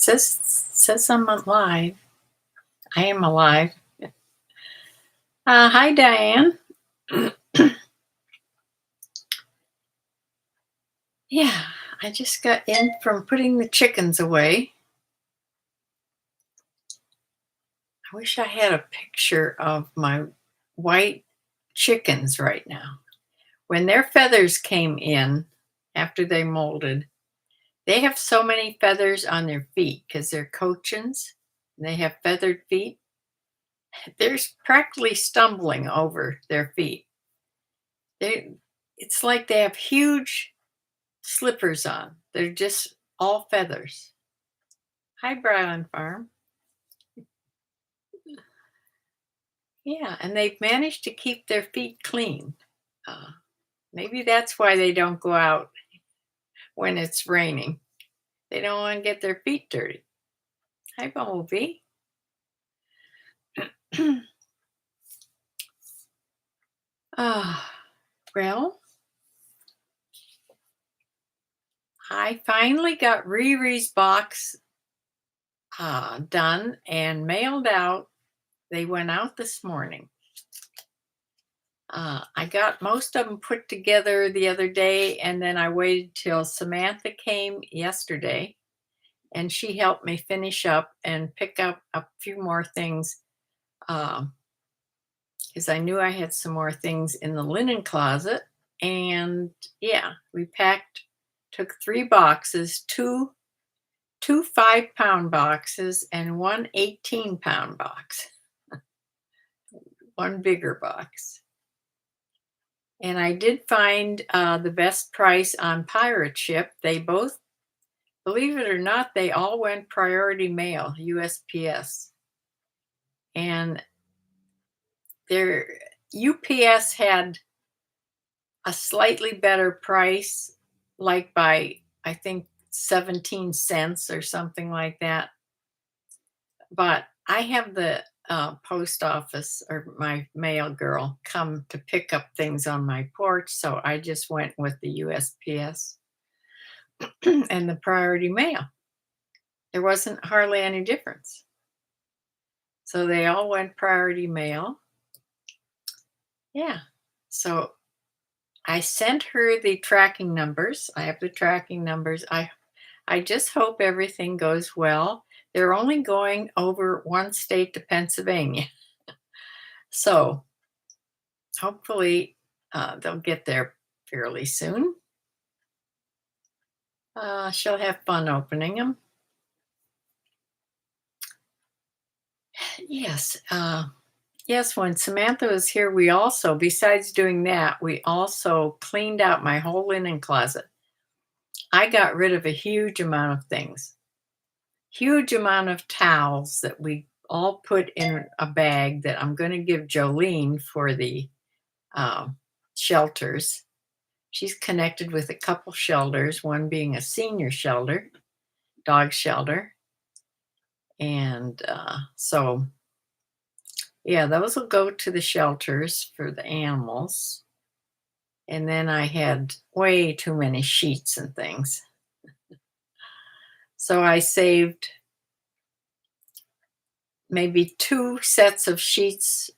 Says I'm alive. I am alive. Hi, Diane. Yeah, I just got in from putting the chickens away. I wish I had a picture of my white chickens right now. When their feathers came in after they molded, they have so many feathers on their feet because they're cochins and they have feathered feet. They're practically stumbling over their feet. They, it's like they have huge slippers on. They're just all feathers. Hi, Brown Farm. Yeah, and they've managed to keep their feet clean. Uh, Maybe that's why they don't go out when it's raining. They don't want to get their feet dirty. Hi, Bumblebee. Ah, well, I finally got Riri's box done and mailed out. They went out this morning. I got most of them put together the other day, and then I waited till Samantha came yesterday, and she helped me finish up and pick up a few more things because I knew I had some more things in the linen closet. And yeah, we took 3 boxes, two 5-pound boxes, and one 18-pound box, one bigger box. And I did find the best price on pirate ship. They both, believe it or not, they all went priority mail, USPS. And their UPS had a slightly better price, like by, I think, 17 cents or something like that. But I have the post office or my mail girl come to pick up things on my porch. So I just went with the USPS and the priority mail. There wasn't hardly any difference. So they all went priority mail. Yeah. So I sent her the tracking numbers. I have the tracking numbers. I just hope everything goes well. They're only going over one state to Pennsylvania. So hopefully they'll get there fairly soon. She'll have fun opening them. Yes. Yes, when Samantha was here, we also, besides doing that, we also cleaned out my whole linen closet. I got rid of a huge amount of things, huge amount of towels that we all put in a bag that I'm going to give Jolene for the shelters. She's connected with a couple shelters, one being a senior shelter, dog shelter. And so, yeah, those will go to the shelters for the animals. And then I had way too many sheets and things. So I saved maybe 2 sets of sheets,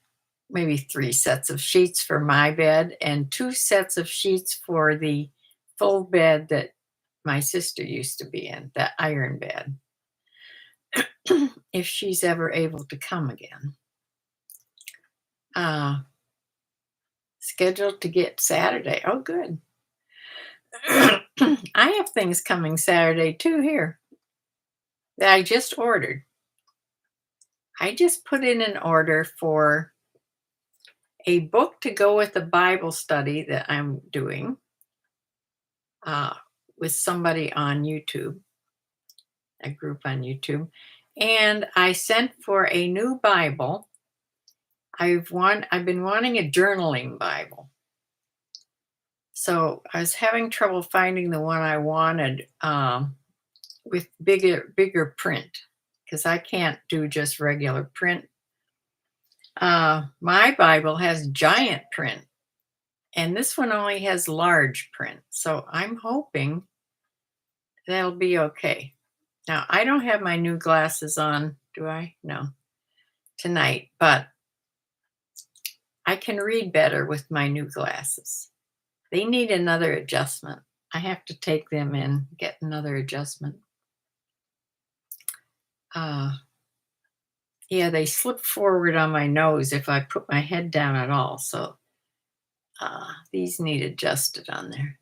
maybe 3 sets of sheets for my bed, and 2 sets of sheets for the full bed that my sister used to be in, that iron bed, if she's ever able to come again. Scheduled to get Saturday. Oh, good. I have things coming Saturday too here that I just ordered. I just put in an order for a book to go with the Bible study that I'm doing with somebody on YouTube, a group on YouTube. And I sent for a new Bible. I've been wanting a journaling Bible. So I was having trouble finding the one I wanted with bigger print, because I can't do just regular print. My Bible has giant print, and this one only has large print. So I'm hoping that'll be okay. Now, I don't have my new glasses on, do I? No, tonight, but I can read better with my new glasses. They need another adjustment. I have to take them in, get another adjustment. Uh, yeah, they slip forward on my nose if I put my head down at all. So these need adjusted on there.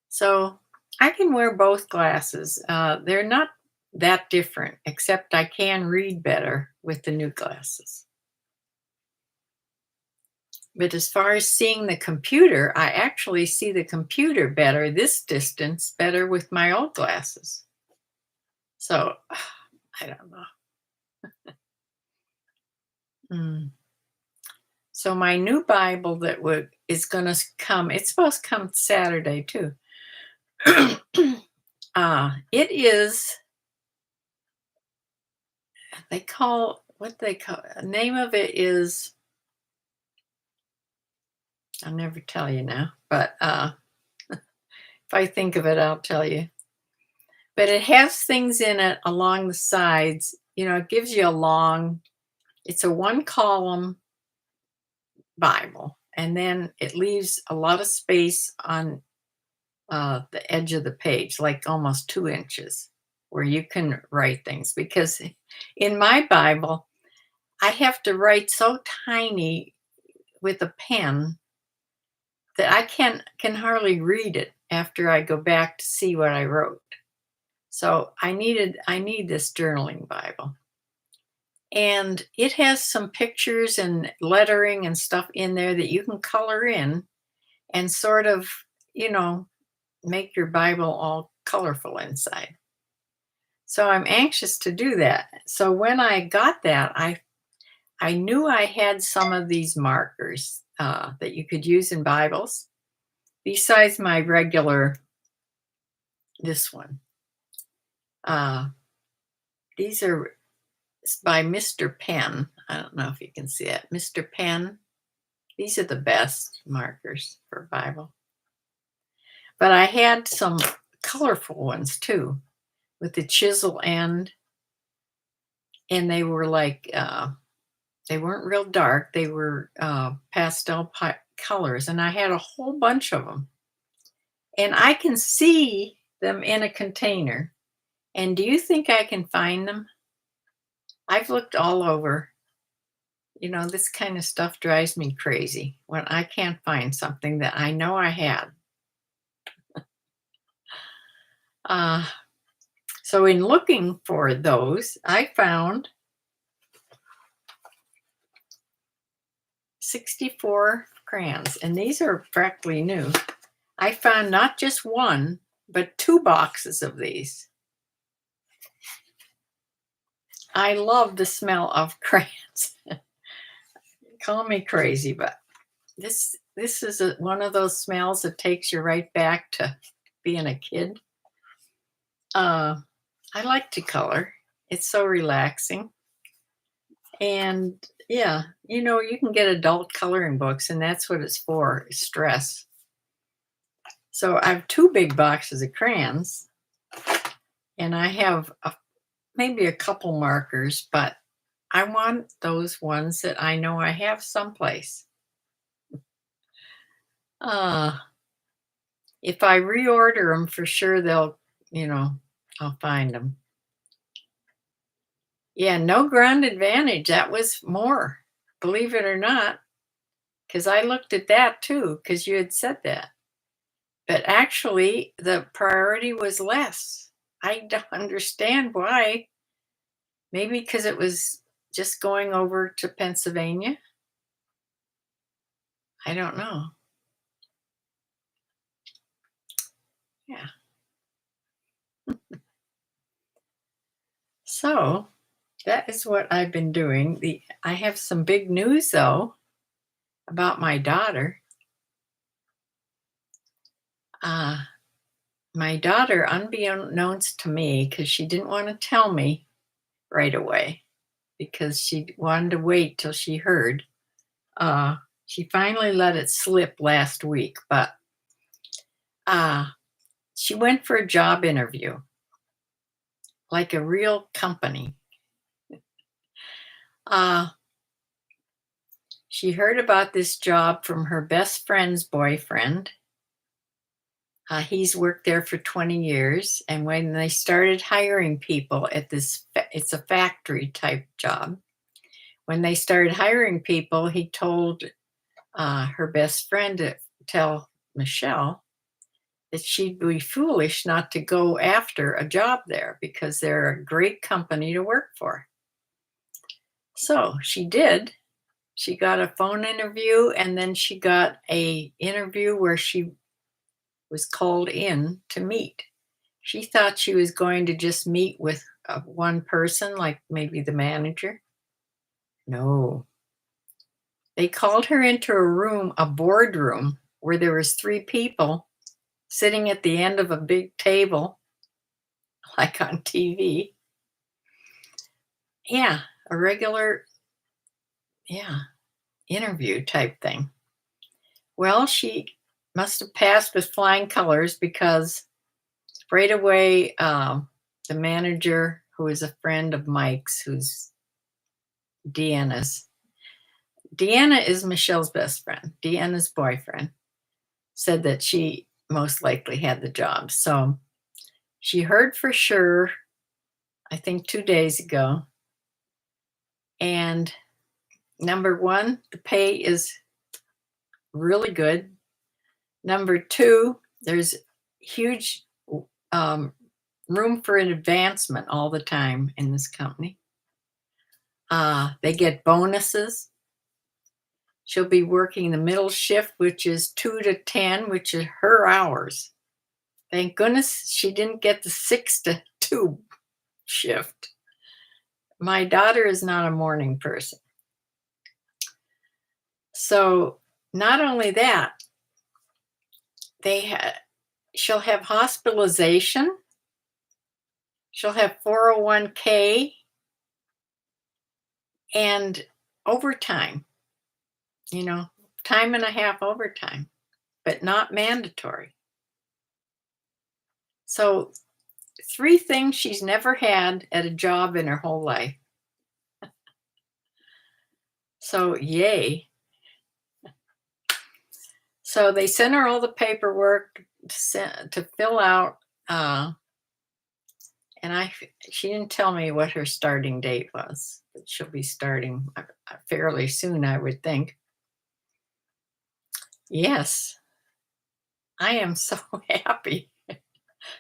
So I can wear both glasses. They're not that different, except I can read better with the new glasses. But as far as seeing the computer, I actually see the computer better, this distance better with my old glasses. So I don't know. Mm. So my new Bible that is going to come, it's supposed to come Saturday too. It is, the name of it is, I'll never tell you now, but if I think of it, I'll tell you. But it has things in it along the sides. It gives you it's a one column Bible, and then it leaves a lot of space on the edge of the page, like almost 2 inches, where you can write things. Because in my Bible, I have to write so tiny with a pen that I can hardly read it after I go back to see what I wrote. So I need this journaling Bible. And it has some pictures and lettering and stuff in there that you can color in and sort of, you know, make your Bible all colorful inside. So I'm anxious to do that. So when I got that, I knew I had some of these markers that you could use in Bibles, besides my regular, this one. These are by Mr. Penn. I don't know if you can see it. Mr. Penn. These are the best markers for Bible. But I had some colorful ones too, with the chisel end. And they were like, they weren't real dark. They were pastel colors. And I had a whole bunch of them. And I can see them in a container. And do you think I can find them? I've looked all over. This kind of stuff drives me crazy when I can't find something that I know I had. So in looking for those, I found 64 crayons, and these are practically new. I found not just one, but 2 boxes of these. I love the smell of crayons. Call me crazy, but this is one of those smells that takes you right back to being a kid. I like to color. It's so relaxing. And yeah, you can get adult coloring books, and that's what it's for, is stress. So I have 2 big boxes of crayons, and I have maybe a couple markers, but I want those ones that I know I have someplace. If I reorder them, for sure I'll find them. Yeah, no ground advantage. That was more, believe it or not, because I looked at that too, because you had said that. But actually, the priority was less. I don't understand why. Maybe because it was just going over to Pennsylvania. I don't know. Yeah. So that is what I've been doing. I have some big news though about my daughter. My daughter, unbeknownst to me, because she didn't want to tell me right away, because she wanted to wait till she heard. She finally let it slip last week, but she went for a job interview. like a real company. Uh, she heard about this job from her best friend's boyfriend. He's worked there for 20 years. And when they started hiring people at this, it's a factory type job. When they started hiring people, he told her best friend to tell Michelle that she'd be foolish not to go after a job there because they're a great company to work for. So she did. She got a phone interview, and then she got a interview where she was called in to meet. She thought she was going to just meet with one person, like maybe the manager. No. They called her into a room, a boardroom, where there was 3 people sitting at the end of a big table, like on TV. Yeah, a regular, yeah, interview type thing. Well, she must have passed with flying colors because right away, the manager, who is a friend of Mike's, who's Deanna's, Deanna is Michelle's best friend. Deanna's boyfriend said that she most likely had the job. So she heard for sure, I think 2 days ago. And number one, the pay is really good. Number two, there's huge um, room for an advancement all the time in this company. They get bonuses. She'll be working the middle shift, which is 2 to 10, which is her hours. Thank goodness she didn't get the 6 to 2 shift. My daughter is not a morning person. So not only that, she'll have hospitalization. She'll have 401k and overtime, time and a half overtime, but not mandatory. So 3 things she's never had at a job in her whole life. So yay. So they sent her all the paperwork to fill out, and she didn't tell me what her starting date was, but she'll be starting fairly soon, I would think. Yes, I am so happy,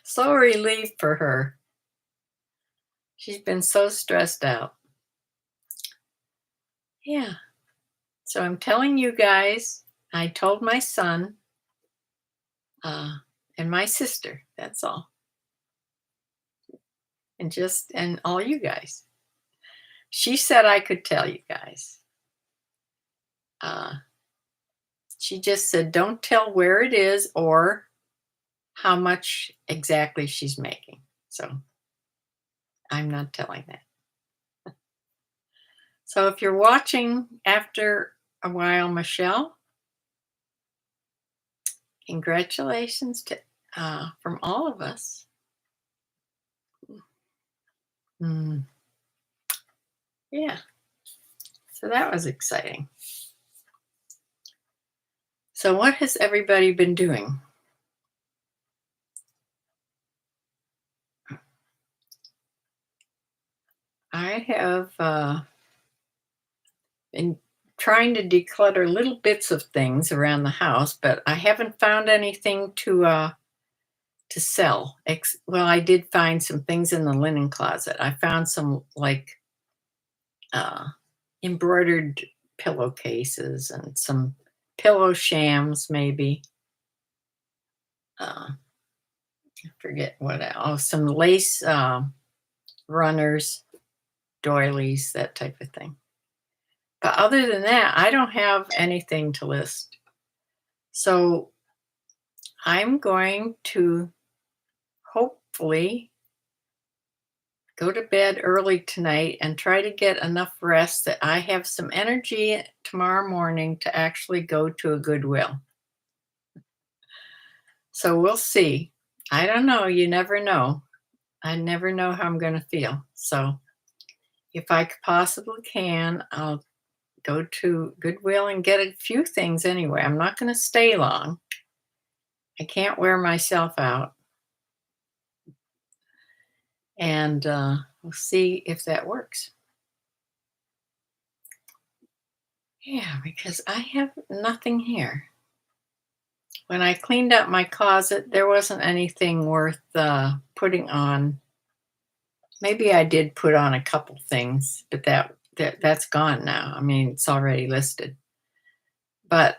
so relieved for her. She's been so stressed out. Yeah. So I'm telling you guys, I told my son and my sister, that's all. And all you guys. She said I could tell you guys. She just said, don't tell where it is or how much exactly she's making. So I'm not telling that. So if you're watching after a while, Michelle, congratulations from all of us. Yeah. So that was exciting. So what has everybody been doing? I have been trying to declutter little bits of things around the house, but I haven't found anything to sell. Well, I did find some things in the linen closet. I found some like embroidered pillowcases and some pillow shams, maybe. I forget what else. Oh, some lace runners, doilies, that type of thing. But other than that, I don't have anything to list. So I'm going to hopefully go to bed early tonight and try to get enough rest that I have some energy tomorrow morning to actually go to a Goodwill. So we'll see. I don't know. You never know. I never know how I'm gonna feel. So if I possibly can, I'll go to Goodwill and get a few things anyway. I'm not gonna stay long. I can't wear myself out. And we'll see if that works. Yeah, because I have nothing here. When I cleaned up my closet, there wasn't anything worth putting on. Maybe I did put on a couple things, but that's gone now. I mean, it's already listed. But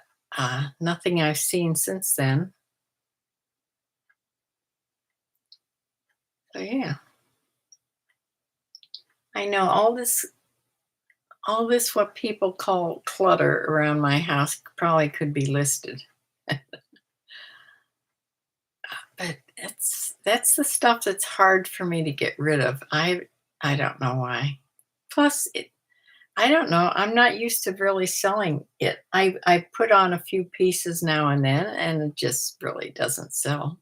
nothing I've seen since then. So yeah, I know all this what people call clutter around my house probably could be listed. But that's the stuff that's hard for me to get rid of. I don't know why. Plus, I don't know. I'm not used to really selling it. I put on a few pieces now and then, and it just really doesn't sell.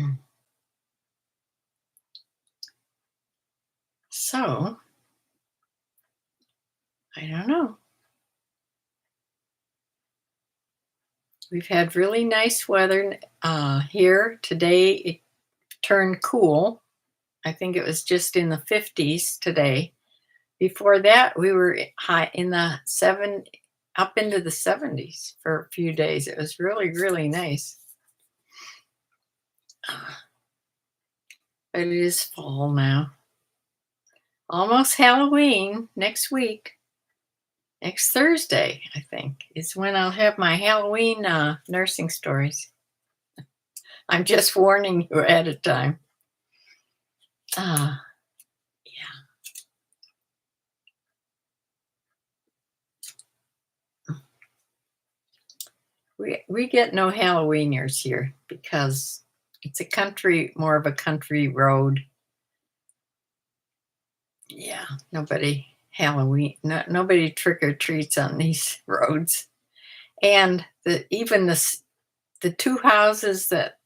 Mm. So I don't know. We've had really nice weather here today. It turned cool. I think it was just in the 50s today. Before that, we were high in the up into the 70s for a few days. It was really, really nice. But it is fall now. Almost Halloween next week. Next Thursday, I think, is when I'll have my Halloween nursing stories. I'm just warning you ahead of time. Yeah. We get no Halloweeners here because it's more of a country road. Yeah, nobody nobody trick or treats on these roads. And even the two houses that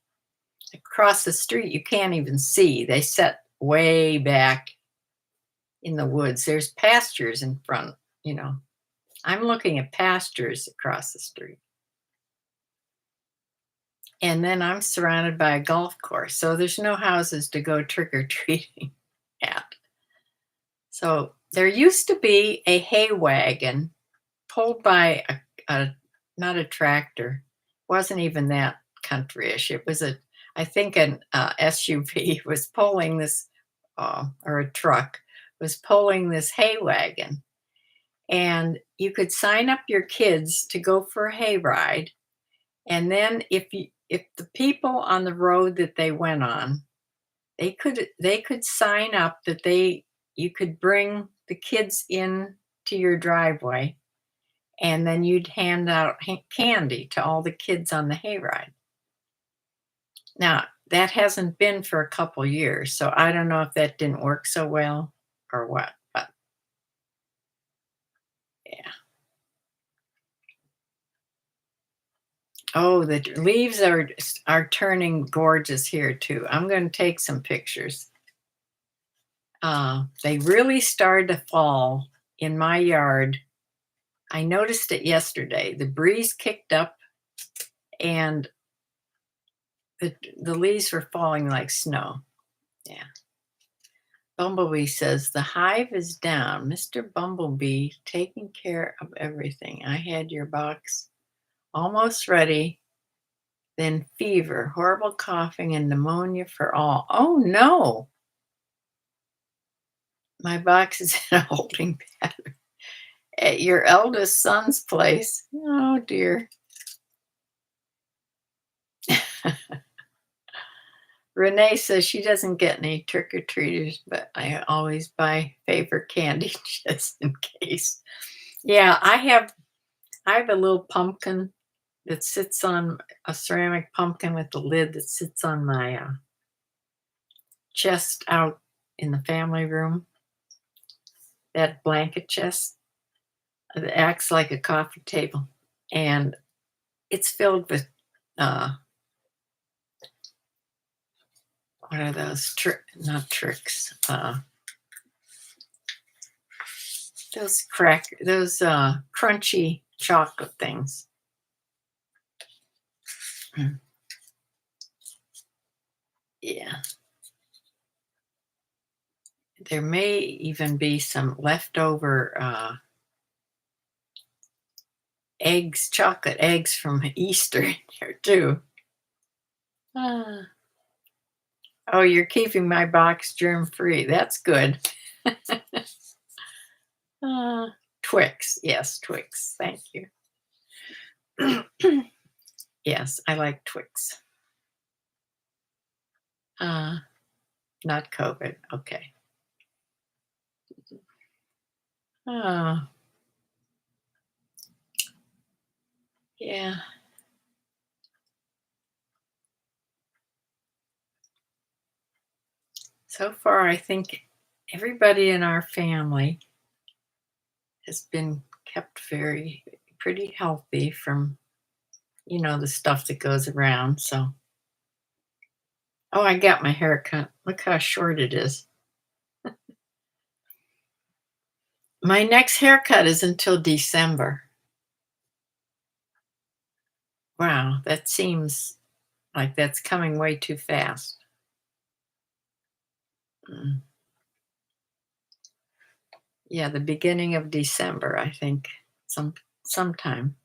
across the street you can't even see. They set way back in the woods. There's pastures in front, you know. I'm looking at pastures across the street. And then I'm surrounded by a golf course. So there's no houses to go trick or treating at. So there used to be a hay wagon pulled by a not a tractor. Wasn't even that countryish. It was I think an SUV was pulling this, or a truck was pulling this hay wagon, and you could sign up your kids to go for a hay ride, and then if the people on the road that they went on, they could sign up that you could bring the kids in to your driveway, and then you'd hand out candy to all the kids on the hayride. Now, that hasn't been for a couple years, so I don't know if that didn't work so well or what, but yeah. Oh, the leaves are turning gorgeous here too. I'm going to take some pictures. They really started to fall in my yard. I noticed it yesterday. The breeze kicked up, and the leaves were falling like snow. Yeah. Bumblebee says, the hive is down. Mr. Bumblebee taking care of everything. I had your box almost ready. Then fever, horrible coughing, and pneumonia for all. Oh no! My box is in a holding pattern at your eldest son's place. Oh dear. Renee says she doesn't get any trick or treaters, but I always buy favorite candy just in case. Yeah, I have a little pumpkin that sits on a ceramic pumpkin with the lid that sits on my chest out in the family room. That blanket chest that acts like a coffee table, and it's filled with uh, what are those? Not tricks. Those crunchy chocolate things. Mm. Yeah. There may even be some leftover eggs, chocolate eggs from Easter in here too. Ah. Oh, you're keeping my box germ free. That's good. Uh, Twix. Yes, Twix. Thank you. Yes, I like Twix. Uh, Not COVID. Okay. Oh, yeah. So far, I think everybody in our family has been kept pretty healthy from, the stuff that goes around. So, oh, I got my hair cut. Look how short it is. My next haircut is until December. Wow, that seems like that's coming way too fast. Mm. Yeah, the beginning of December, I think. Sometime.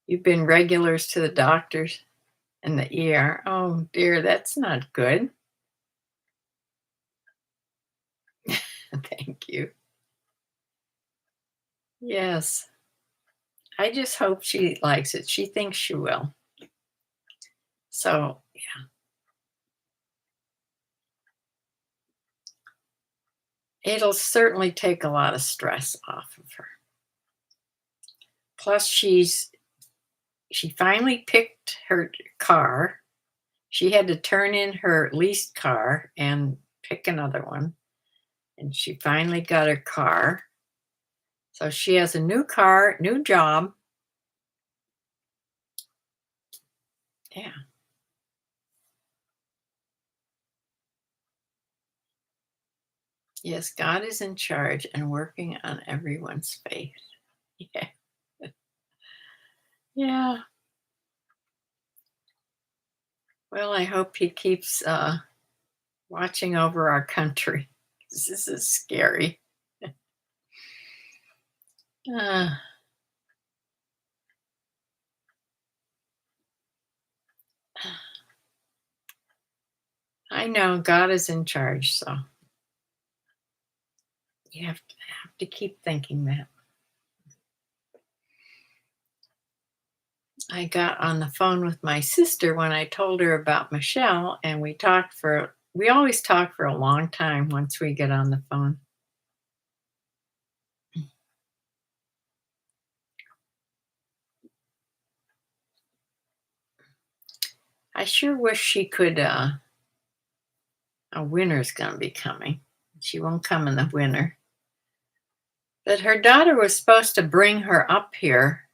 You've been regulars to the doctors and the ER. Oh dear, that's not good. Thank you. Yes. I just hope she likes it. She thinks she will. So, yeah, it'll certainly take a lot of stress off of her. Plus, she finally picked her car. She had to turn in her leased car and pick another one. And she finally got her car. So she has a new car, new job. Yeah. Yes, God is in charge and working on everyone's faith. Yeah. Yeah. Well, I hope he keeps watching over our country. 'Cause this is scary. Uh, I know God is in charge, so you have to keep thinking that. I got on the phone with my sister when I told her about Michelle, and we always talk for a long time once we get on the phone. I sure wish she could. A winter's going to be coming. She won't come in the winter. But her daughter was supposed to bring her up here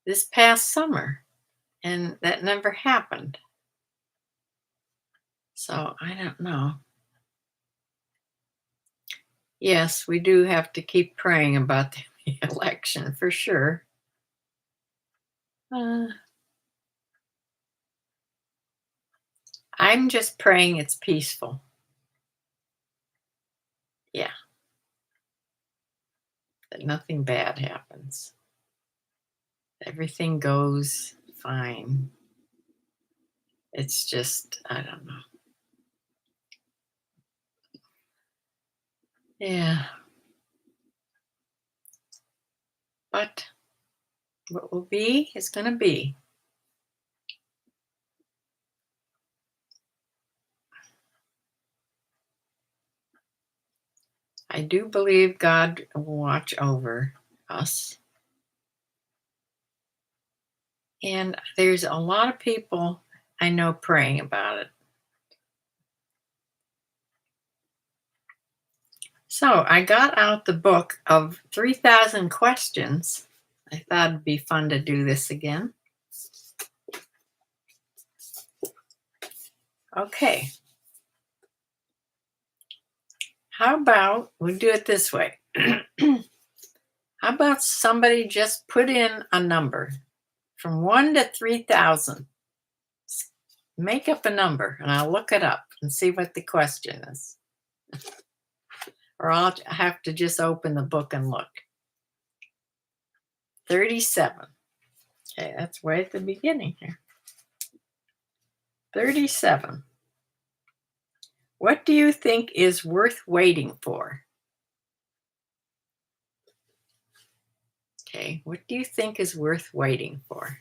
this past summer, and that never happened. So I don't know. Yes, we do have to keep praying about the election for sure. Uh, I'm just praying it's peaceful. Yeah, that nothing bad happens. Everything goes fine. It's just, I don't know. Yeah, but what will be is going to be. I do believe God will watch over us. And there's a lot of people I know praying about it. So I got out the book of 3,000 questions. I thought it'd be fun to do this again. Okay. How about we do it this way? How about somebody just put in a number from 1 to 3,000? Make up a number and I'll look it up and see what the question is. Or I'll have to just open the book and look. 37. Okay, that's way at the beginning here. 37. What do you think is worth waiting for? Okay, what do you think is worth waiting for?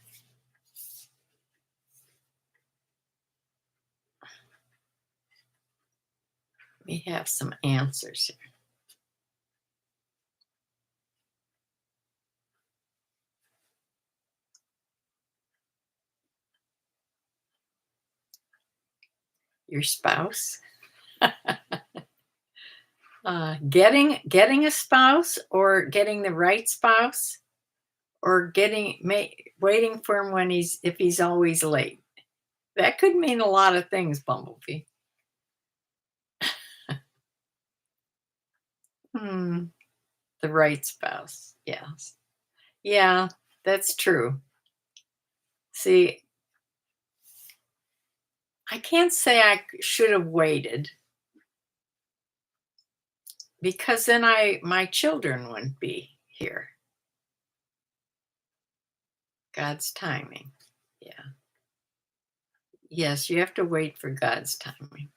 We have some answers here. Your spouse? Getting a spouse, or getting the right spouse, or waiting for him when if he's always late. That could mean a lot of things, Bumblebee. The right spouse. Yes. Yeah, that's true. See, I can't say I should have waited, because then my children wouldn't be here. God's timing. Yeah. Yes, you have to wait for God's timing.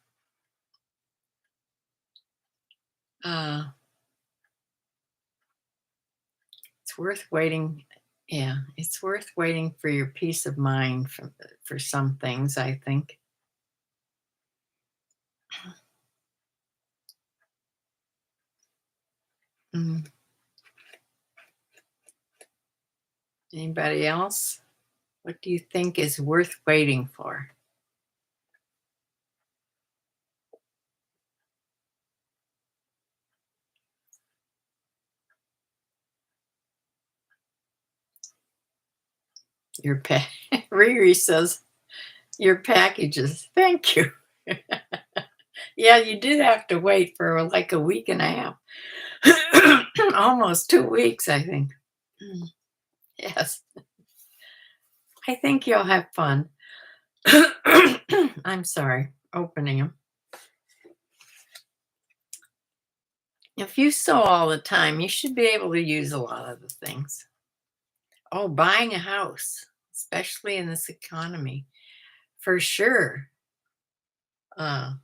It's worth waiting. Yeah, it's worth waiting for your peace of mind for some things, I think. Mm. Anybody else? What do you think is worth waiting for? Your Riri says your packages. Thank you. Yeah, you did have to wait for like a week and a half. Almost 2 weeks, I think. Yes. I think you'll have fun. I'm sorry, opening them. If you sew all the time, you should be able to use a lot of the things. Oh, buying a house, especially in this economy, for sure. Yeah,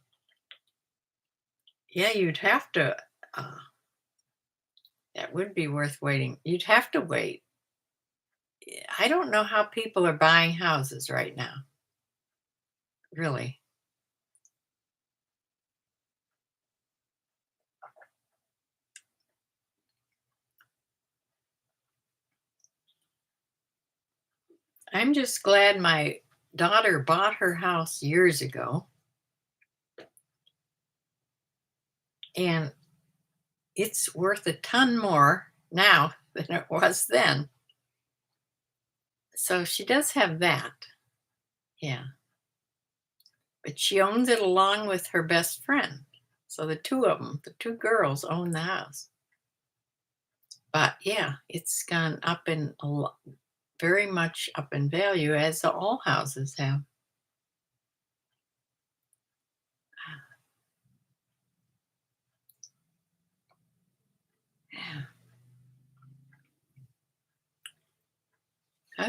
you'd have to. That would be worth waiting. You'd have to wait. I don't know how people are buying houses right now. Really. I'm just glad my daughter bought her house years ago. And it's worth a ton more now than it was then. So she does have that. Yeah. But she owns it along with her best friend. So the two of them, the two girls, own the house. But yeah, it's gone up in a lot, very much up in value, as all houses have. Yeah.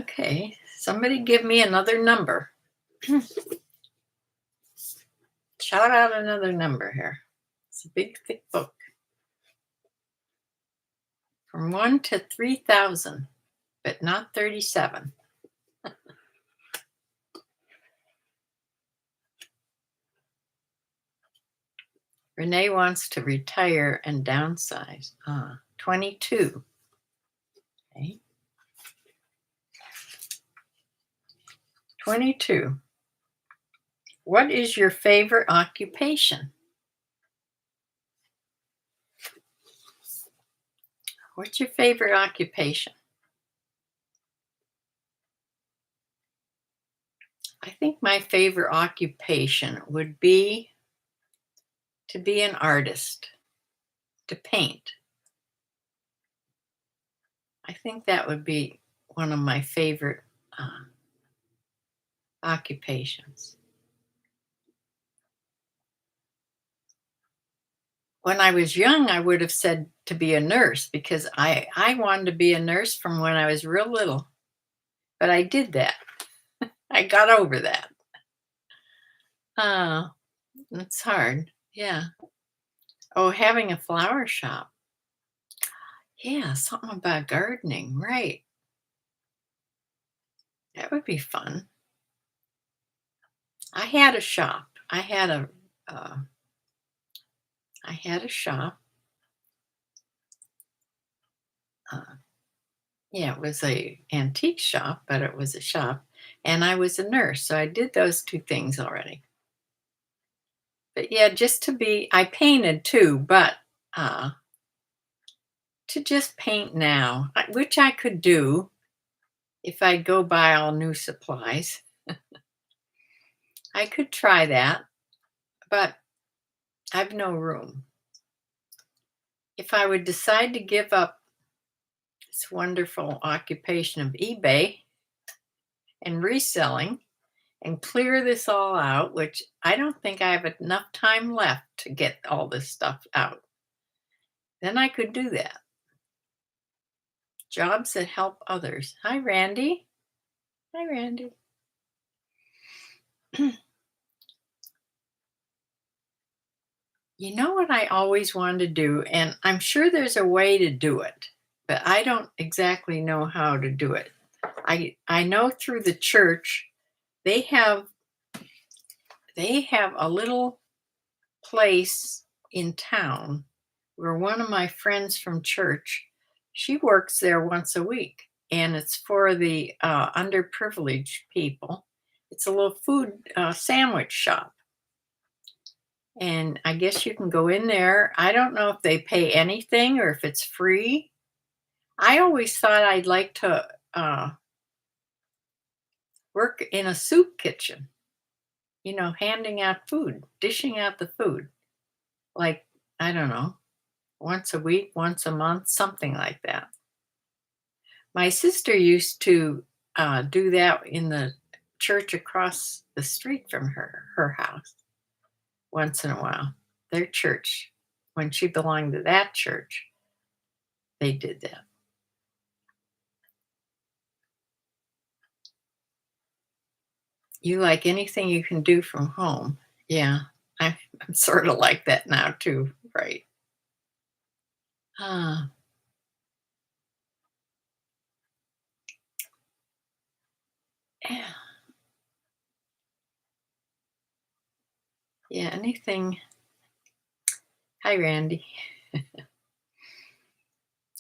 Okay, somebody give me another number. Shout out another number here. It's a big, thick book. From 1 to 3,000, but not 37. Renee wants to retire and downsize. 22. Okay. 22. What is your favorite occupation? What's your favorite occupation? I think my favorite occupation would be to be an artist, to paint. I think that would be one of my favorite uh, occupations. When I was young, I would have said to be a nurse because I wanted to be a nurse from when I was real little, but I did that. I got over that. Uh, it's hard. Yeah. Oh, having a flower shop. Yeah, something about gardening, right. That would be fun. I had a shop. Uh, I had a shop. Uh, yeah, it was a antique shop, but it was a shop, and I was a nurse, so I did those 2 things already. But yeah, just to be I painted too, but, uh, to just paint now, which I could do if I go buy all new supplies. I could try that, but I've no room. If I would decide to give up this wonderful occupation of eBay and reselling and clear this all out, which I don't think I have enough time left to get all this stuff out, then I could do that. Jobs that help others. Hi, Randy. Hi, Randy. You know what I always wanted to do, and I'm sure there's a way to do it, but I don't exactly know how to do it. I know through the church they have they have a little place in town where one of my friends from church, she works there once a week, and it's for the underprivileged people. It's a little food sandwich shop, and I guess you can go in there. I don't know if they pay anything or if it's free. I always thought I'd like to work in a soup kitchen, handing out food, dishing out the food. Like, I don't know, once a week, once a month, something like that. My sister used to do that in the church across the street from her house once in a while. Their church, when she belonged to that church, they did that. You like anything you can do from home. Yeah, I'm sort of like that now too, right? Ah, yeah, yeah, anything. Hi, Randy.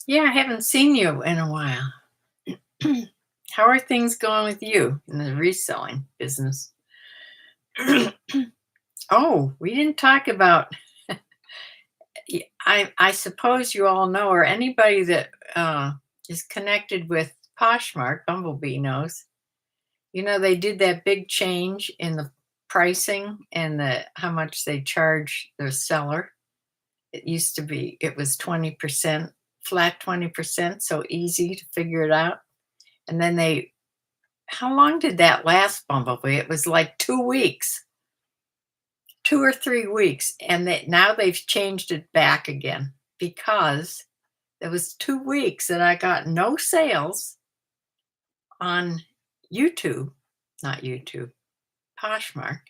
Yeah, I haven't seen you in a while. How are things going with you in the reselling business? Oh, we didn't talk about. I suppose you all know, or anybody that is connected with Poshmark, Bumblebee knows. They did that big change in the pricing and how much they charge the seller. It was 20%, flat 20%, so easy to figure it out. And then how long did that last, Bumblebee? It was like 2 weeks, 2 or 3 weeks. And now they've changed it back again because there was 2 weeks that I got no sales on YouTube, not YouTube, Poshmark.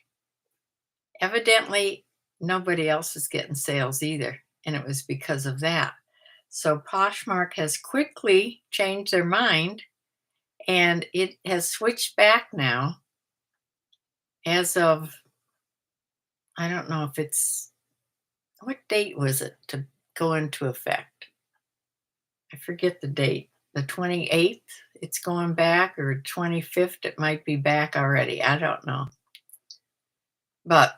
Evidently, nobody else is getting sales either, and it was because of that. So Poshmark has quickly changed their mind, and it has switched back now as of, I don't know if it's, what date was it to go into effect? I forget the date. The 28th, it's going back, or 25th, it might be back already. I don't know. But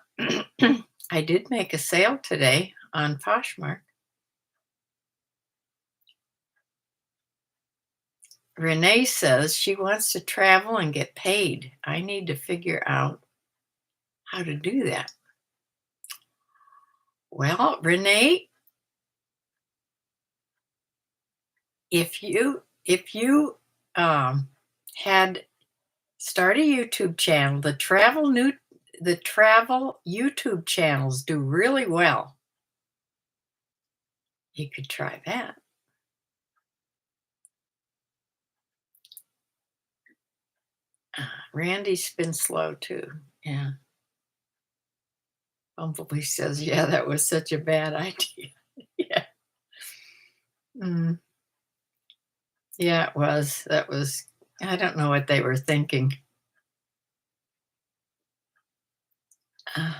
I did make a sale today on Poshmark. Renee says she wants to travel and get paid. I need to figure out how to do that. Well, Renee, if you had start a YouTube channel, the travel YouTube channels do really well. You could try that. Randy's been slow too. Yeah. Bumblebee says, yeah, that was such a bad idea. Yeah. Mm, yeah, it was. That was, I don't know what they were thinking. Uh,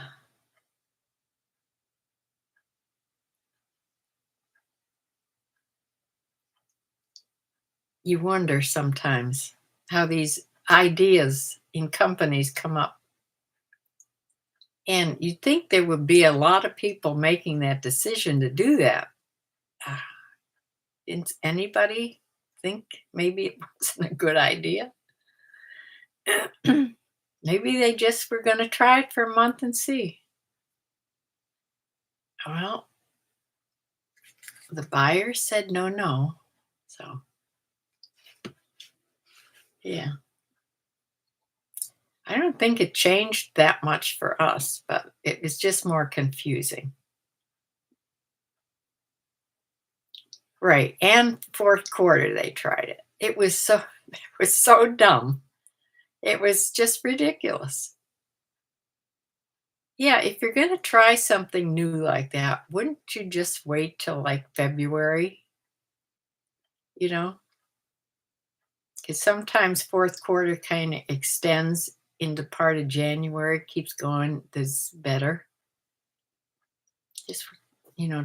you wonder sometimes how these ideas in companies come up. And you'd think there would be a lot of people making that decision to do that. Uh, didn't anybody think maybe it wasn't a good idea? Maybe they just were going to try it for a month and see. Well, the buyer said no, no. So, yeah. I don't think it changed that much for us, but it was just more confusing. Right. And fourth quarter they tried it. It was so it was so dumb. It was just ridiculous. Yeah, if you're going to try something new like that, wouldn't you just wait till like February, you know? Because sometimes fourth quarter kind of extends into part of January, keeps going, this better. Just,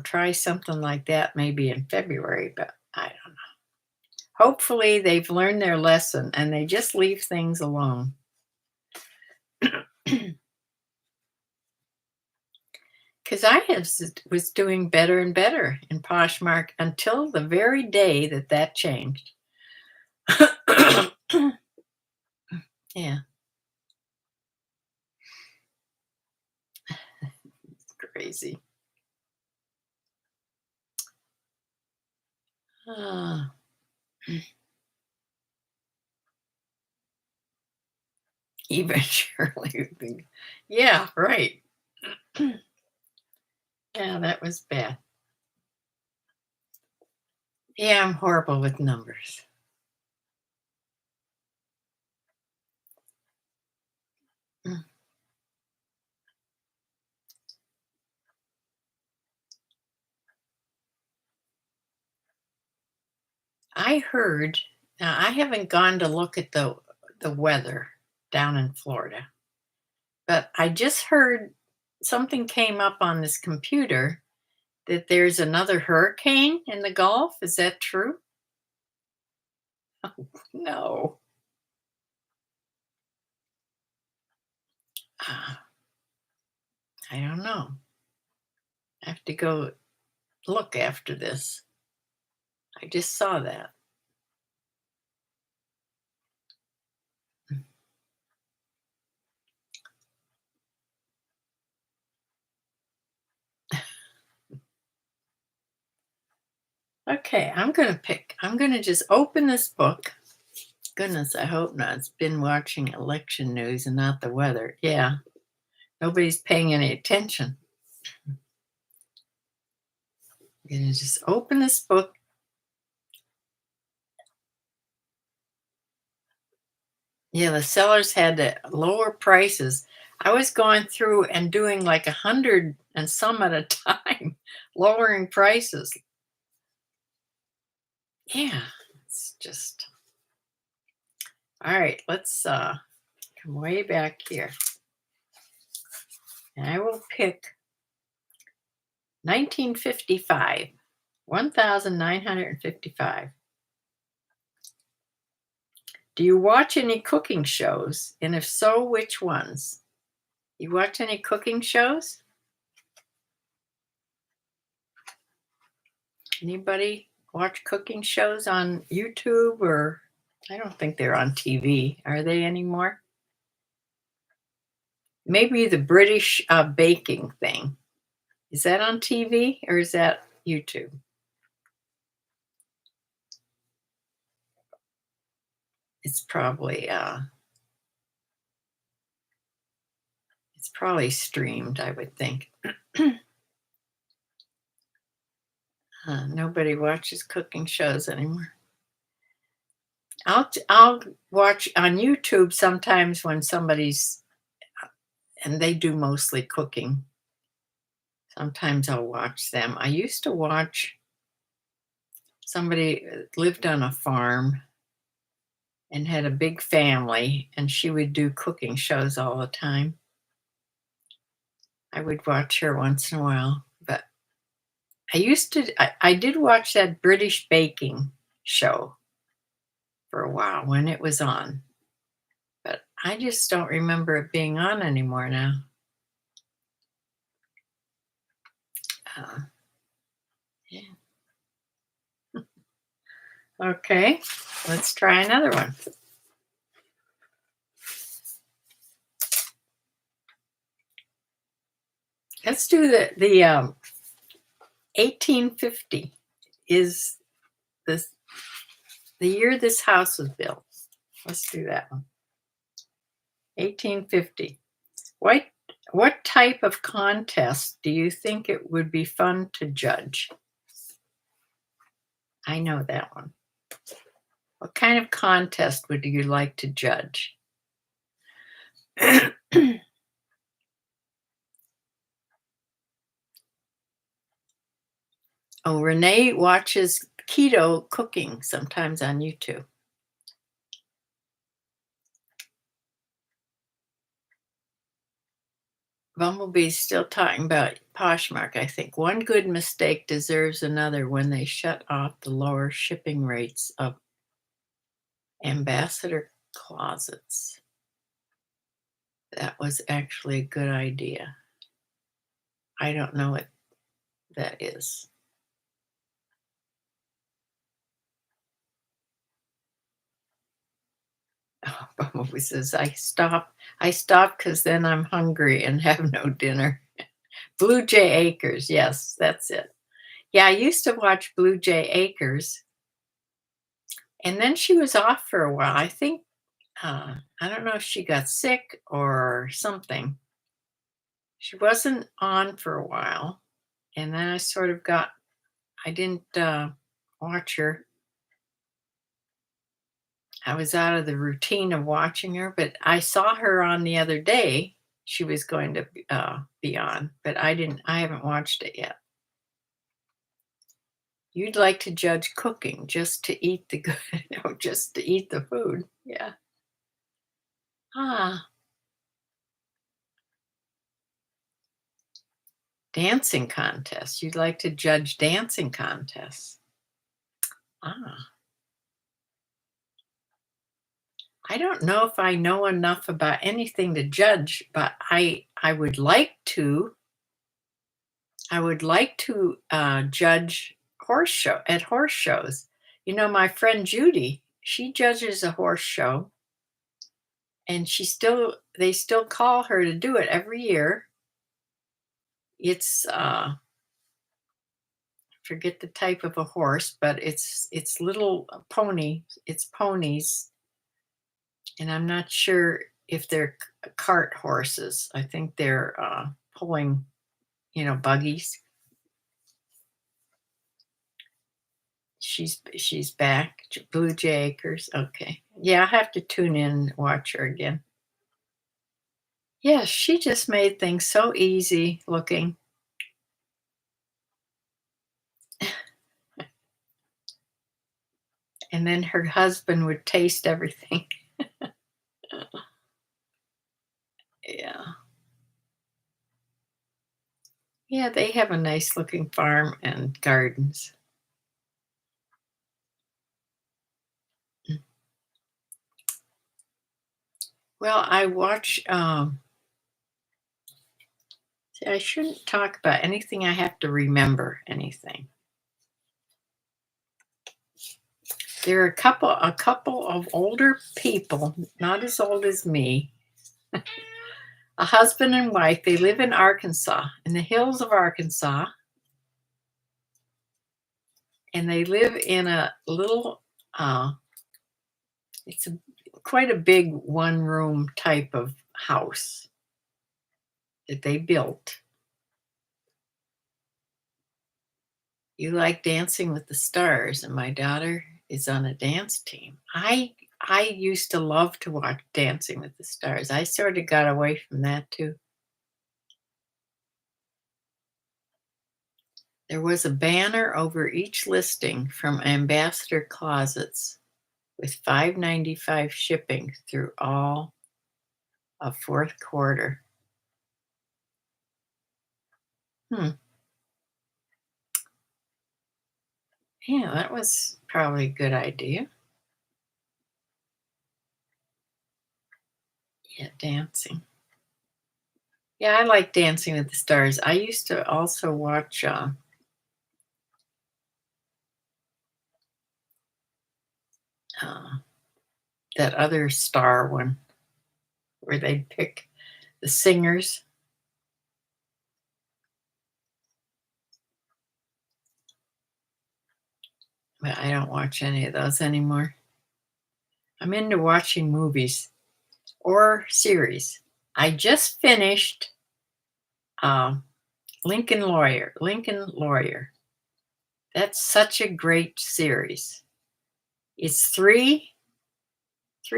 try something like that maybe in February, but I don't know. Hopefully they've learned their lesson and they just leave things alone. Because was doing better and better in Poshmark until the very day that changed. Yeah, it's crazy. Ah, even Shirley. Yeah, right. Yeah, that was bad. Yeah, I'm horrible with numbers. Mm. I heard, now I haven't gone to look at the weather down in Florida, but I just heard something came up on this computer that there's another hurricane in the Gulf. Is that true? No. Ah, I don't know. I have to go look after this. I just saw that. Okay, I'm going to just open this book. Goodness, I hope not. It's been watching election news and not the weather. Yeah, nobody's paying any attention. I'm going to just open this book. Yeah, the sellers had to lower prices. I was going through and doing like 100 and some at a time, lowering prices. Yeah, it's just all right. Let's come way back here. And I will pick 1955, 1955. Do you watch any cooking shows? And if so, which ones? You watch any cooking shows? Anybody watch cooking shows on YouTube or? I don't think they're on TV. Are they anymore? Maybe the British baking thing. Is that on TV or is that YouTube? It's probably streamed, I would think. Nobody watches cooking shows anymore. I'll watch on YouTube sometimes when somebody's, and they do mostly cooking. Sometimes I'll watch them. I used to watch somebody lived on a farm and had a big family, and she would do cooking shows all the time. I would watch her once in a while, but I did watch that British baking show for a while when it was on, but I just don't remember it being on anymore now. Uh, yeah. Okay, let's try another one. Let's do the 1850 is this the year this house was built. Let's do that one. 1850. What type of contest do you think it would be fun to judge? I know that one. What kind of contest would you like to judge? Oh, Renee watches keto cooking sometimes on YouTube. Bumblebee's still talking about Poshmark, I think. One good mistake deserves another when they shut off the lower shipping rates of ambassador closets. That was actually a good idea. I don't know what that is. Oh, Bumblebee says, I stop because then I'm hungry and have no dinner. Blue Jay Acres. Yes, that's it. Yeah, I used to watch Blue Jay Acres, and then she was off for a while. I think, I don't know if she got sick or something. She wasn't on for a while, and then I didn't watch her. I was out of the routine of watching her, but I saw her on the other day. She was going to be on, but I haven't watched it yet. You'd like to judge cooking just to eat the good, no, just to eat the food. Yeah. Ah, dancing contests. You'd like to judge dancing contests. Ah, I don't know if I know enough about anything to judge, but I would like to. I would like to judge horse shows. You know, my friend Judy, she judges a horse show, and they still call her to do it every year. It's forget the type of a horse, but it's little it's ponies, and I'm not sure if they're cart horses. I think they're pulling, buggies. She's back. Blue Jay Acres. Okay. Yeah, I have to tune in and watch her again. Yes, she just made things so easy looking. And then her husband would taste everything. Yeah. Yeah, they have a nice looking farm and gardens. Well, I watch see, I shouldn't talk about anything I have to remember anything. There are a couple of older people, not as old as me, a husband and wife. They live in Arkansas, in the hills of Arkansas, and they live in a little, uh, it's quite a big one room type of house that they built. You like Dancing with the Stars, and my daughter is on a dance team. I used to love to watch Dancing with the Stars. I sort of got away from that too. There was a banner over each listing from Ambassador Closets with $5.95 shipping through all of fourth quarter. Hmm. Yeah, that was probably a good idea. Yeah, dancing. Yeah, I like Dancing with the Stars. I used to also watch uh, that other star one where they'd pick the singers. But I don't watch any of those anymore. I'm into watching movies or series. I just finished um, Lincoln Lawyer. That's such a great series. It's three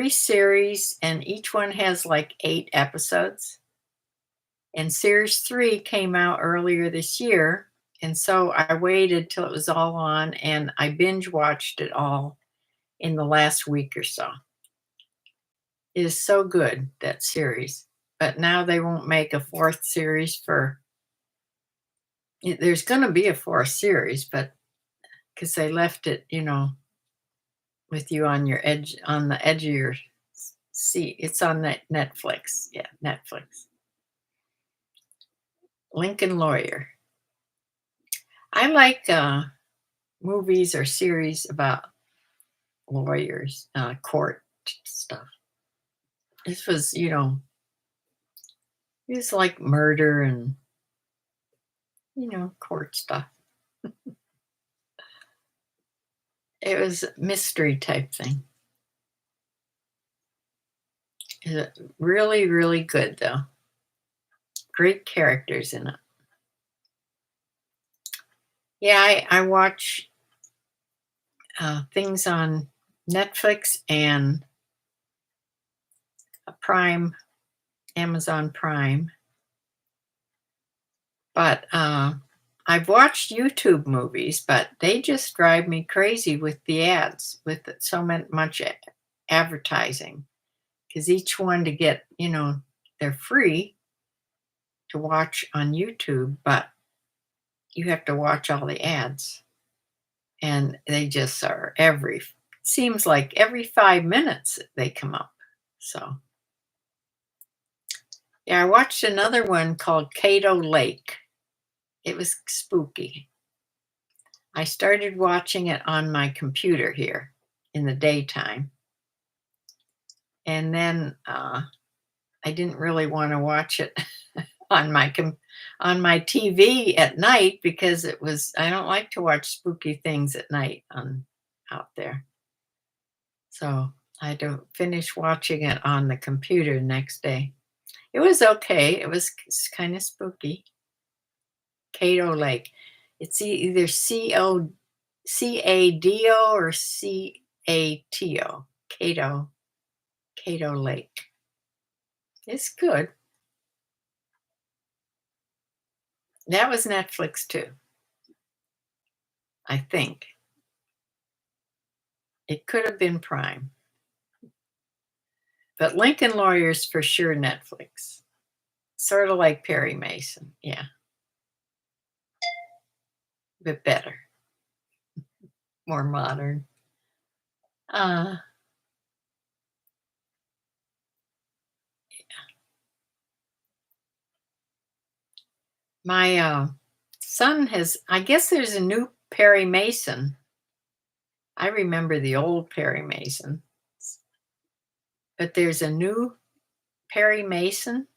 series, and each one has like 8 episodes. And series 3 came out earlier this year, and so I waited till it was all on, and I binge watched it all in the last week or so. It is so good, that series. But now they won't make a fourth series for. There's going to be a fourth series, but because they left it, with you on the edge of your seat. It's on Netflix. Yeah, Netflix. Lincoln Lawyer. I like movies or series about lawyers, court stuff. This was, it's like murder and, court stuff. It was a mystery type thing. Really, really good, though. Great characters in it. Yeah, I watch things on Netflix and Prime, Amazon Prime. But I've watched YouTube movies, but they just drive me crazy with the ads, with so much advertising. Because each one to get, they're free to watch on YouTube, but you have to watch all the ads. And they just are seems like every 5 minutes they come up. So, yeah, I watched another one called Cato Lake. It was spooky. I started watching it on my computer here in the daytime. And then I didn't really want to watch it on my TV at night because I don't like to watch spooky things at night out there. So I don't finish watching it on the computer the next day. It was okay. It was kind of spooky. Cato Lake. It's either Cado or Cato. Cato Lake. It's good. That was Netflix too, I think. It could have been Prime. But Lincoln Lawyer's for sure Netflix. Sort of like Perry Mason. Yeah. But better. More modern. Uh my son I guess there's a new Perry Mason. I remember the old Perry Mason, but there's a new Perry Mason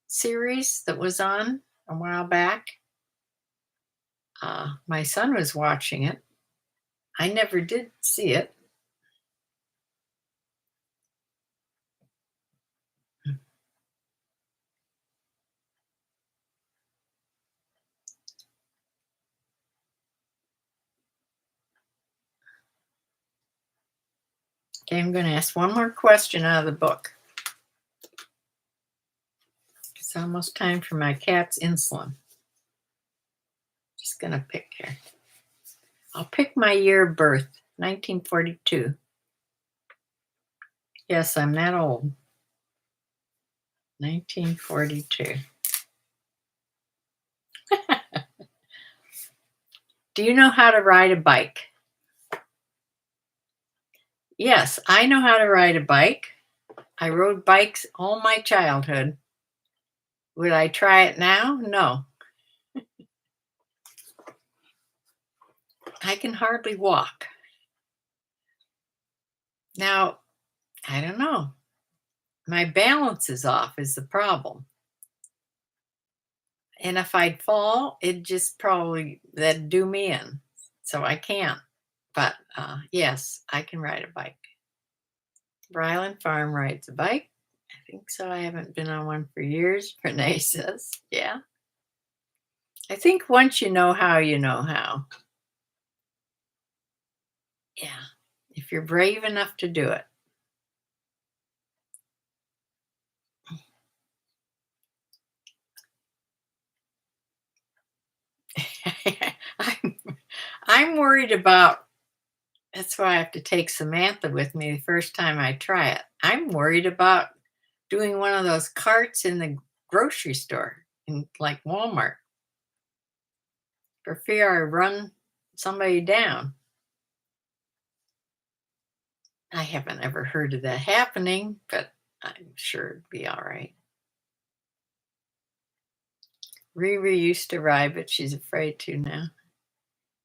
series that was on a while back. My son was watching it. I never did see it. Okay, I'm going to ask one more question out of the book. It's almost time for my cat's insulin. Just going to pick here. I'll pick my year of birth, 1942. Yes, I'm that old. 1942. Do you know how to ride a bike? Yes, I know how to ride a bike. I rode bikes all my childhood. Would I try it now? No. I can hardly walk. Now, I don't know. My balance is off is the problem. And if I'd fall, it'd just probably, that'd do me in. So I can't. But yes, I can ride a bike. Bryland Farm rides a bike. I think so. I haven't been on one for years. Renee says, yeah. I think once you know how, you know how. Yeah. If you're brave enough to do it. I'm worried about, that's why I have to take Samantha with me the first time I try it. I'm worried about doing one of those carts in the grocery store, in like Walmart, for fear I run somebody down. I haven't ever heard of that happening, but I'm sure it'd be all right. Riri used to ride, but she's afraid to now.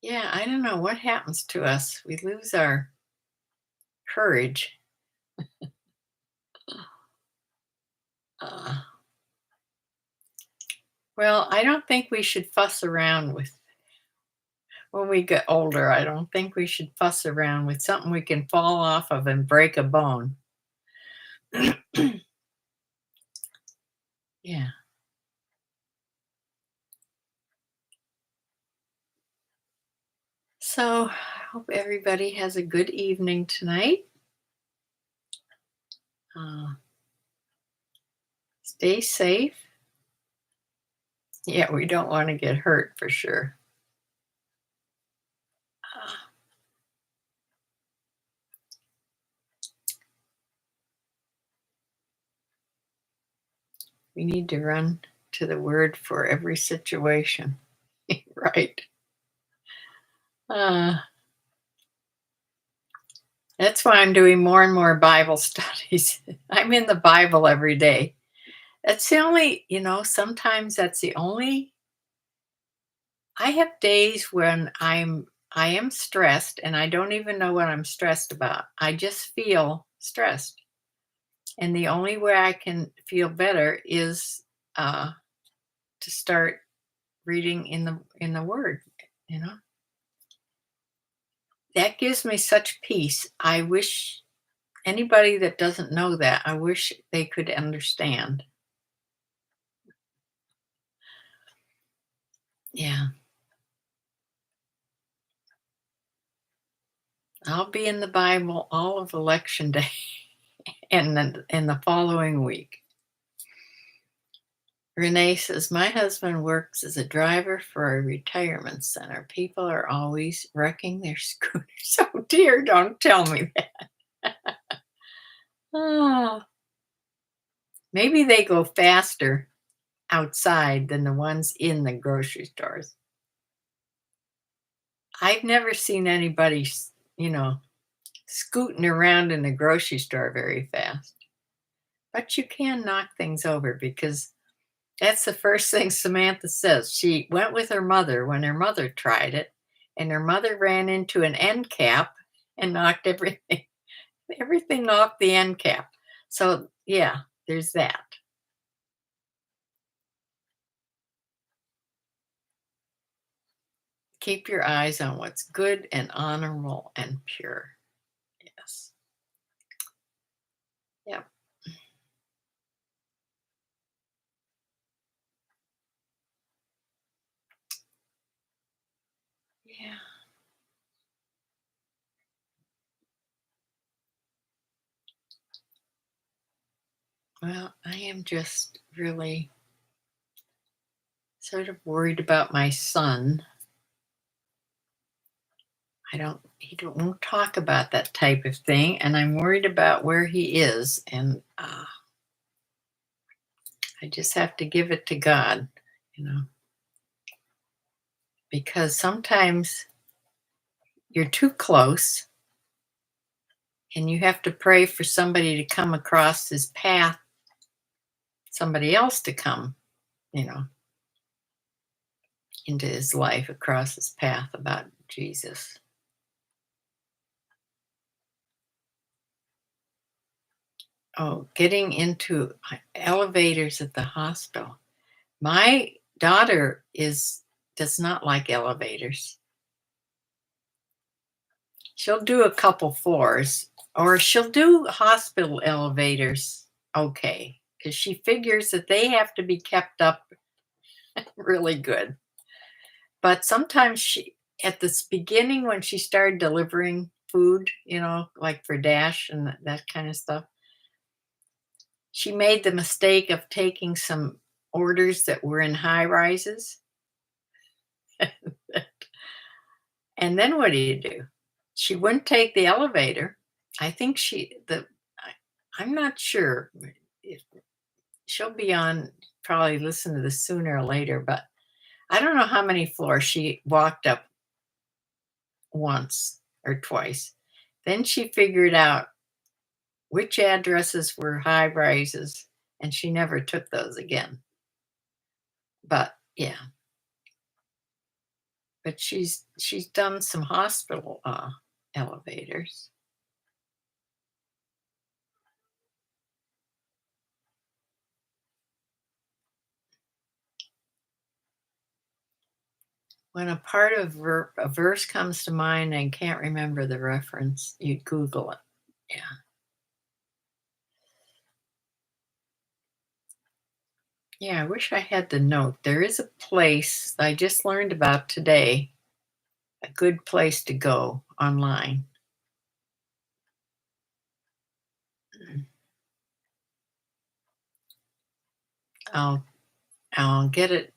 Yeah, I don't know what happens to us. We lose our courage. Uh, well, I don't think we should fuss around with, when we get older, I don't think we should fuss around with something we can fall off of and break a bone. Yeah. So I hope everybody has a good evening tonight. Stay safe. Yeah, we don't want to get hurt for sure. We need to run to the word for every situation. Right. That's why I'm doing more and more Bible studies. I'm in the Bible every day. That's the only, sometimes that's the only. I have days when I am stressed and I don't even know what I'm stressed about. I just feel stressed. And the only way I can feel better is to start reading in the Word. That gives me such peace. I wish anybody that doesn't know that, I wish they could understand. Yeah. I'll be in the Bible all of election day and then in the following week. Renee says, my husband works as a driver for a retirement center. People are always wrecking their scooters. Oh dear, don't tell me that. Oh, maybe they go faster outside than the ones in the grocery stores. I've never seen anybody, scooting around in the grocery store very fast. But you can knock things over because that's the first thing Samantha says. She went with her mother when her mother tried it, and her mother ran into an end cap and knocked everything off the end cap. So, yeah, there's that. Keep your eyes on what's good and honorable and pure. Yes. Yep. Yeah. Well, I am just really sort of worried about my son. He don't won't talk about that type of thing, and I'm worried about where he is, and I just have to give it to God, you know, because sometimes you're too close and you have to pray for somebody to come across his path, somebody else to come, you know, into his life, across his path about Jesus. Oh, getting into elevators at the hospital. My daughter is does not like elevators. She'll do a couple floors, or she'll do hospital elevators okay, because she figures that they have to be kept up really good. But sometimes at this beginning, when she started delivering food, like for Dash and that kind of stuff, she made the mistake of taking some orders that were in high rises. And then what do you do? She wouldn't take the elevator. I think I'm not sure if she'll be on, probably listen to this sooner or later, but I don't know how many floors she walked up once or twice. Then she figured out which addresses were high rises, and she never took those again. But yeah, but she's done some hospital elevators. When a part of a verse comes to mind and can't remember the reference, you Google it. Yeah. Yeah, I wish I had the note. There is a place I just learned about today, a good place to go online. Mm. I'll I'll get it.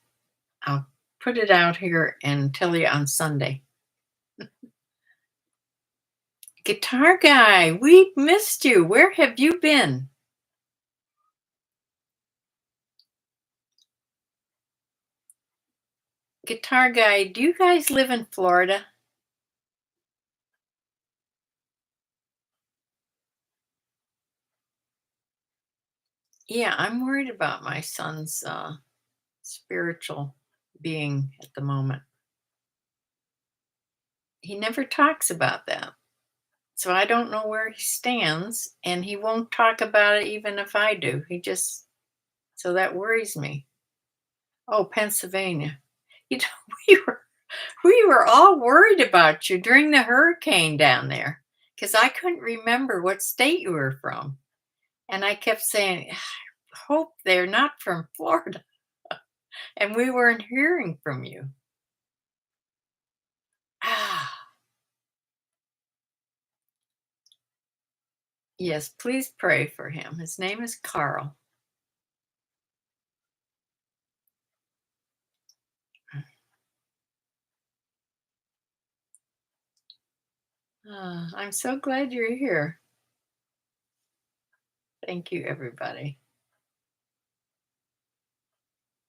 I'll put it out here and tell you on Sunday. Guitar guy, we missed you. Where have you been? Guitar guy, do you guys live in Florida? Yeah, I'm worried about my son's spiritual being at the moment. He never talks about that. So I don't know where he stands, and he won't talk about it even if I do. So that worries me. Oh, Pennsylvania. You know, we were we were all worried about you during the hurricane down there because I couldn't remember what state you were from. And I kept saying, "I hope they're not from Florida." And we weren't hearing from you. Ah, yes, please pray for him. His name is Carl. I'm so glad you're here. Thank you, everybody.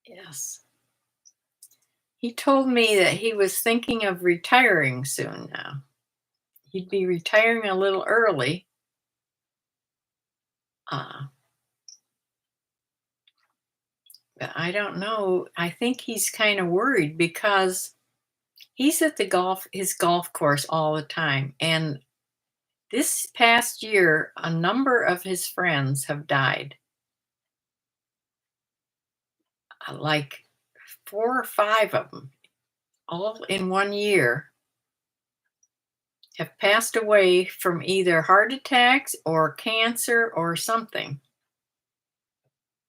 Yes. He told me that he was thinking of retiring soon now. He'd be retiring a little early. Uh, but I don't know. I think he's kind of worried because he's at his golf course all the time. And This past year, a number of his friends have died, like 4 or 5 of them, all in 1 year, have passed away from either heart attacks or cancer or something.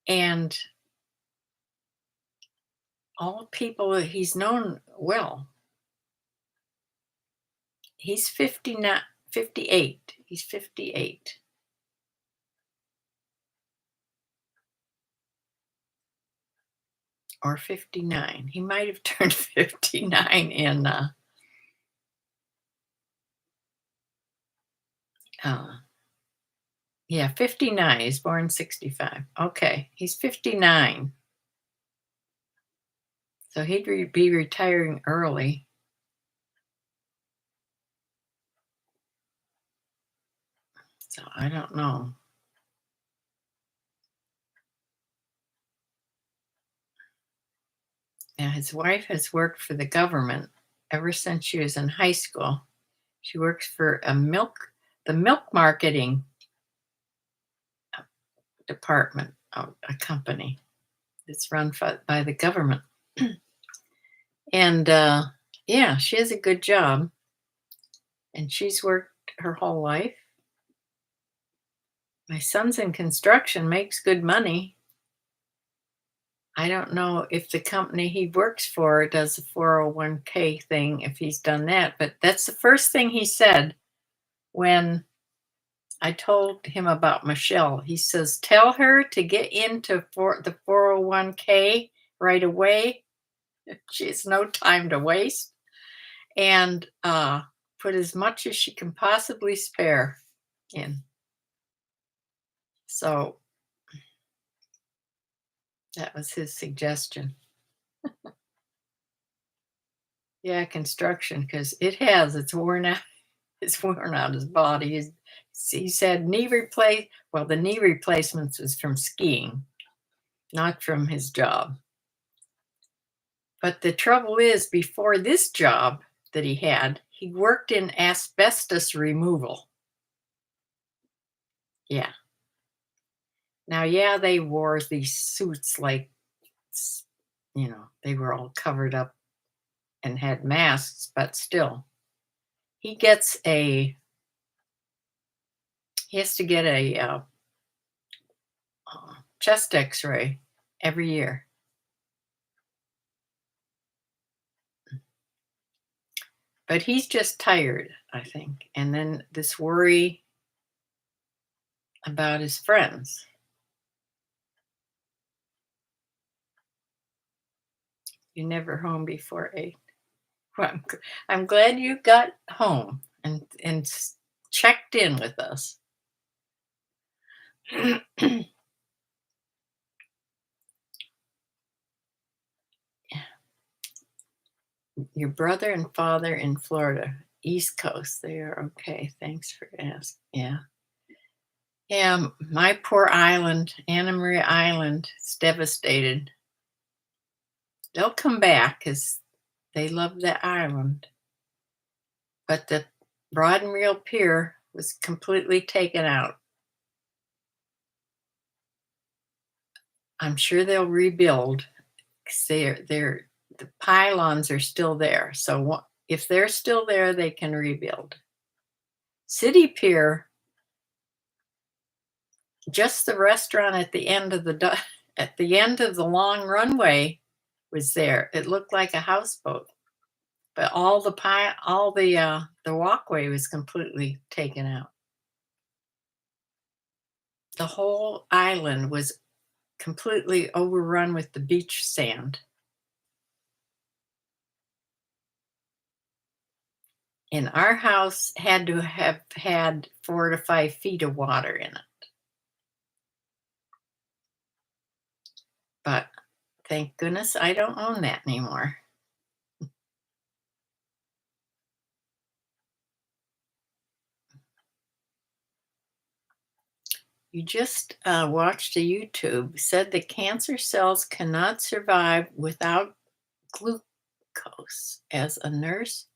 And all people that he's known well. He's 59, 58. He's 58 or 59. He might have turned 59 in uh yeah, 59. He's born 65. Okay, he's 59. So he'd be retiring early. So I don't know. Now his wife has worked for the government ever since she was in high school. She works for the milk marketing department of a company that's run by the government. And yeah, she has a good job and she's worked her whole life. My son's in construction, makes good money. I don't know if the company he works for does a 401k thing, if he's done that, but that's the first thing he said when I told him about Michelle. He says, tell her to get into the 401k right away. She has no time to waste. And put as much as she can possibly spare in. So that was his suggestion. Yeah, construction, because it's worn out. It's worn out his body. He said the knee replacements was from skiing, not from his job. But the trouble is, before this job that he had, he worked in asbestos removal. Yeah. Now, yeah, they wore these suits like, they were all covered up and had masks, but still, he gets he has to get a chest X-ray every year. But he's just tired, I think, and then this worry about his friends. You're never home before 8. Well, I'm glad you got home and checked in with us. Your brother and father in Florida, East Coast. They are okay. Thanks for asking. Yeah. Yeah, my poor island, Anna Maria Island, is devastated. They'll come back because they love the island. But the Broad and Reel Pier was completely taken out. I'm sure they'll rebuild because the pylons are still there. So if they're still there, they can rebuild. City Pier, just the restaurant at the end of the long runway was there. It looked like a houseboat, but the walkway was completely taken out. The whole island was completely overrun with the beach sand. And our house had to have had 4 to 5 feet of water in it. But thank goodness I don't own that anymore. You just watched a YouTube, said that cancer cells cannot survive without glucose. As a nurse,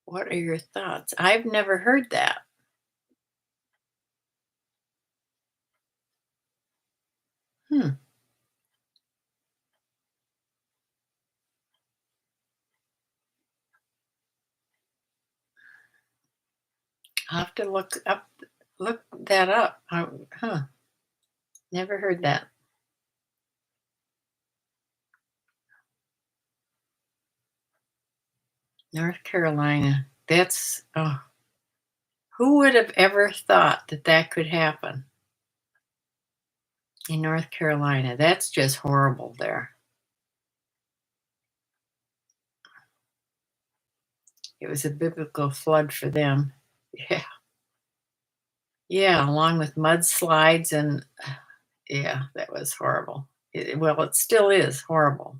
what are your thoughts? I've never heard that. Hmm. I'll have to look that up. Huh. Never heard that. North Carolina. That's oh, who would have ever thought that that could happen in North Carolina? That's just horrible there. It was a biblical flood for them. Yeah. Yeah, along with mudslides and yeah, that was horrible. Well, it still is horrible.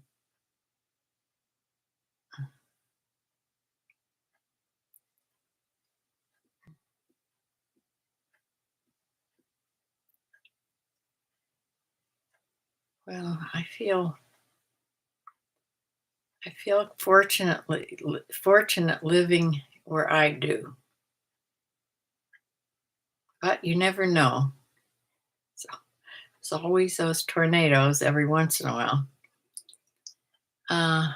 Well, I feel fortunate living where I do, but you never know. So there's always those tornadoes every once in a while. Uh,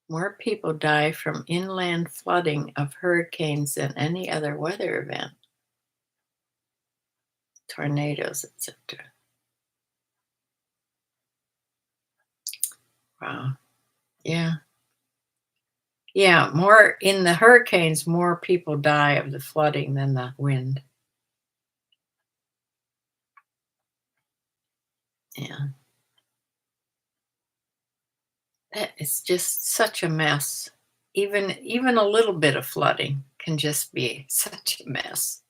More people die from inland flooding of hurricanes than any other weather event, tornadoes, etc. Wow. Yeah. Yeah. More in the hurricanes, more people die of the flooding than the wind. Yeah. It's just such a mess. Even a little bit of flooding can just be such a mess.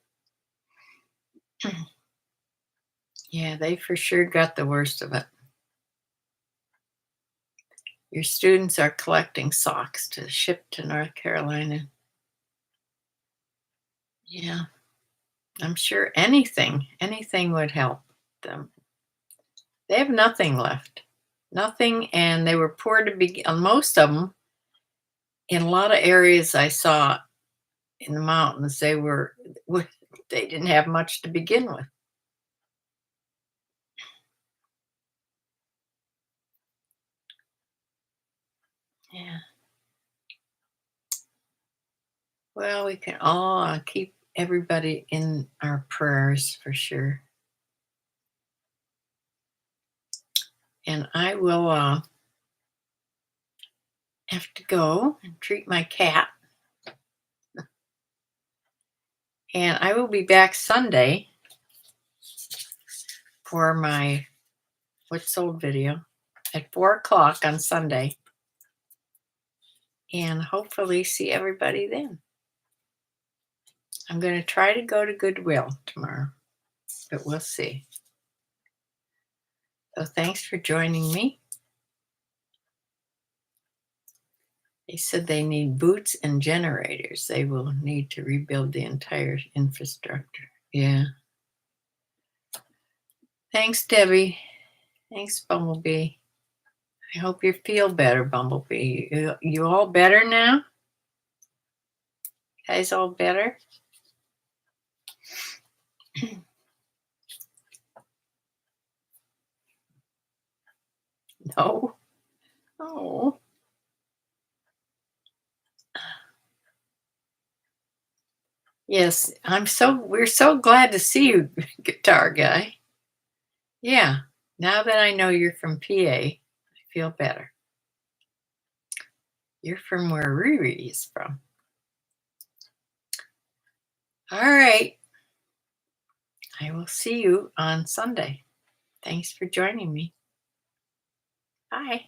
Yeah, they for sure got the worst of it. Your students are collecting socks to ship to North Carolina. Yeah, I'm sure anything would help them. They have nothing left. Nothing, and they were poor to begin. Most of them, in a lot of areas I saw in the mountains, they didn't have much to begin with. Yeah. Well, we can all keep everybody in our prayers for sure. And I will have to go and treat my cat. And I will be back Sunday for my What's Sold video at 4 o'clock on Sunday. And hopefully see everybody then. I'm going to try to go to Goodwill tomorrow, but we'll see. So thanks for joining me. They said they need boots and generators. They will need to rebuild the entire infrastructure. Yeah. Thanks, Debbie. Thanks, Bumblebee. I hope you feel better, Bumblebee. You all better now? Guys all better? No? Oh. Yes, we're so glad to see you, guitar guy. Yeah. Now that I know you're from PA, I feel better. You're from where Riri is from. All right. I will see you on Sunday. Thanks for joining me. Bye.